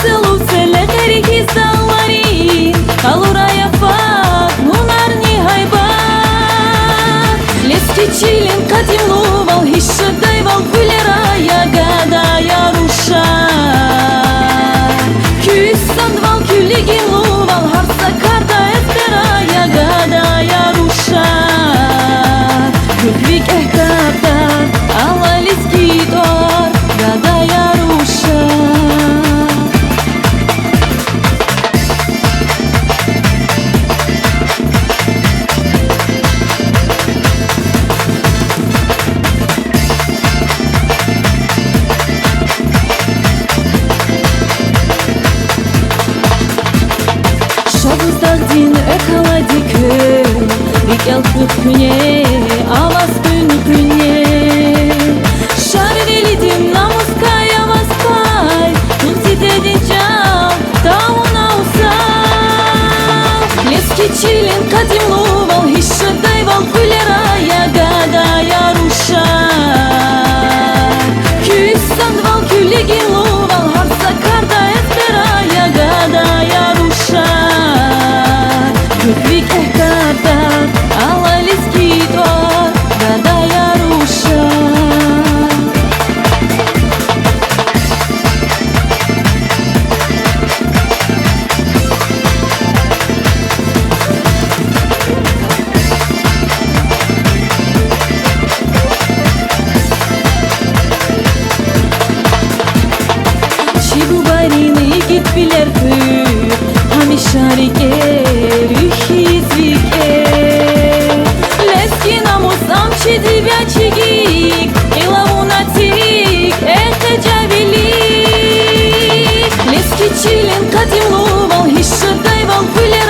целуцеле герики заларин, калурая фак, нунарни хайба. Лески чилин катимлувал, хищадайвал гулера, ягада яруша. Küssandval külligimluvал, harsa karda espera, ягада яруша. Гуквик эхтатар, алалиски тор, гада яруша. Şavuzdağdin ökaladı kül, Rikel küpüne, avaz günüpüne. Şarvelidim namuska yavaz pay, Tutsi dedin çal, davuna usal. Leski çilin kadimluval, Hişşadayval kulera, Ягада яруша. Küssandval külligimluval, Harsa karda espera, Ягада яруша. Гуквик эхтатар, алалиски тор, гада яруша. Çibu bayrını git biler pür, Hamişarike, rühizvike. Leski namusam çidi vячигик, Иlavунатик, это джавелик. Leski çilin kadimluval, Hişşadayval kulera.